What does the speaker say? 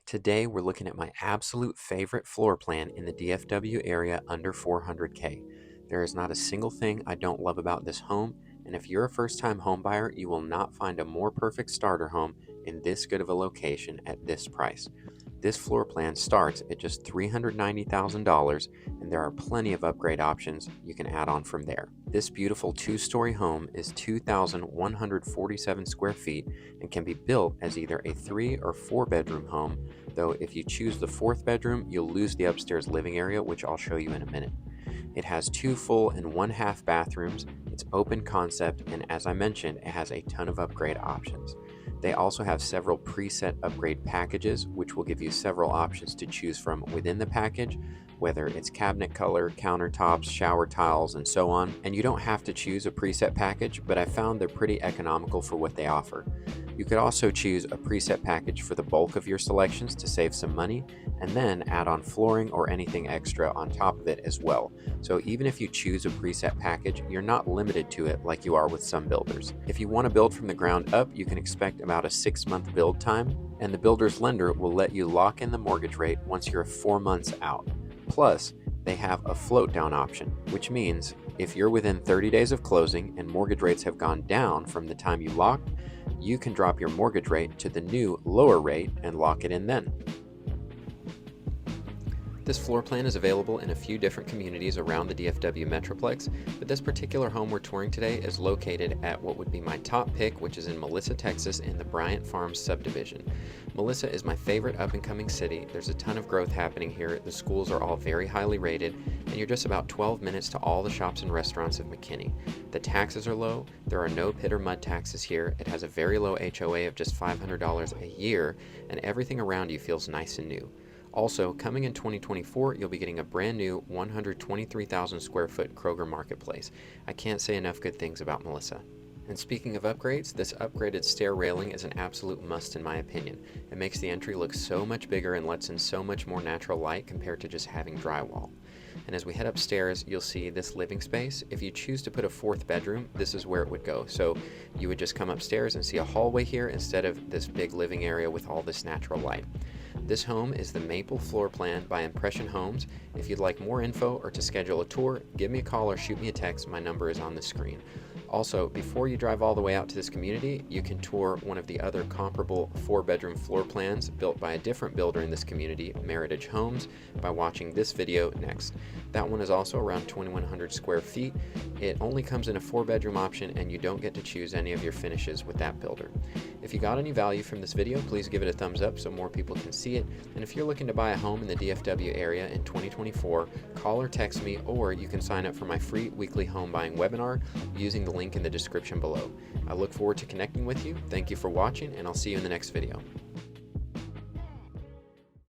Today we're looking at my absolute favorite floor plan in the DFW area under 400K. There is not a single thing I don't love about this home, and if you're a first-time home buyer, you will not find a more perfect starter home in this good of a location at this price. This floor plan starts at just $390,000, and there are plenty of upgrade options you can add on from there. This beautiful two-story home is 2,147 square feet and can be built as either a 3 or 4 bedroom home, though if you choose the 4th bedroom, you'll lose the upstairs living area, which I'll show you in a minute. It has 2 full and 1/2 bathrooms, it's open concept, and as I mentioned, it has a ton of upgrade options. They also have several preset upgrade packages, which will give you several options to choose from within the package, whether it's cabinet color, countertops, shower tiles, and so on. And you don't have to choose a preset package, but I found they're pretty economical for what they offer. You could also choose a preset package for the bulk of your selections to save some money, and then add on flooring or anything extra on top of it as well. So even if you choose a preset package, you're not limited to it like you are with some builders. If you want to build from the ground up, you can expect about a 6-month build time, and the builder's lender will let you lock in the mortgage rate once you're 4 months out. Plus, they have a float down option, which means if you're within 30 days of closing and mortgage rates have gone down from the time you locked, you can drop your mortgage rate to the new lower rate and lock it in then. This floor plan is available in a few different communities around the DFW Metroplex, but this particular home we're touring today is located at what would be my top pick, which is in Melissa, Texas in the Bryant Farms subdivision. Melissa is my favorite up-and-coming city. There's a ton of growth happening here, the schools are all very highly rated, and you're just about 12 minutes to all the shops and restaurants of McKinney. The taxes are low, there are no pit or mud taxes here, it has a very low HOA of just $500 a year, and everything around you feels nice and new. Also, coming in 2024, you'll be getting a brand new 123,000 square foot Kroger Marketplace. I can't say enough good things about Melissa. And speaking of upgrades, this upgraded stair railing is an absolute must in my opinion. It makes the entry look so much bigger and lets in so much more natural light compared to just having drywall. And as we head upstairs, you'll see this living space. If you choose to put a 4th bedroom, this is where it would go. So you would just come upstairs and see a hallway here instead of this big living area with all this natural light. This home is the Maple Floor Plan by Impression Homes. If you'd like more info or to schedule a tour, give me a call or shoot me a text. My number is on the screen. Also, before you drive all the way out to this community, you can tour one of the other comparable 4-bedroom floor plans built by a different builder in this community, Meritage Homes, by watching this video next. That one is also around 2,100 square feet. It only comes in a 4-bedroom option, and you don't get to choose any of your finishes with that builder. If you got any value from this video, please give it a thumbs up so more people can see it. And if you're looking to buy a home in the DFW area in 2024, call or text me, or you can sign up for my free weekly home buying webinar using the link in the description below. I look forward to connecting with you. Thank you for watching, and I'll see you in the next video.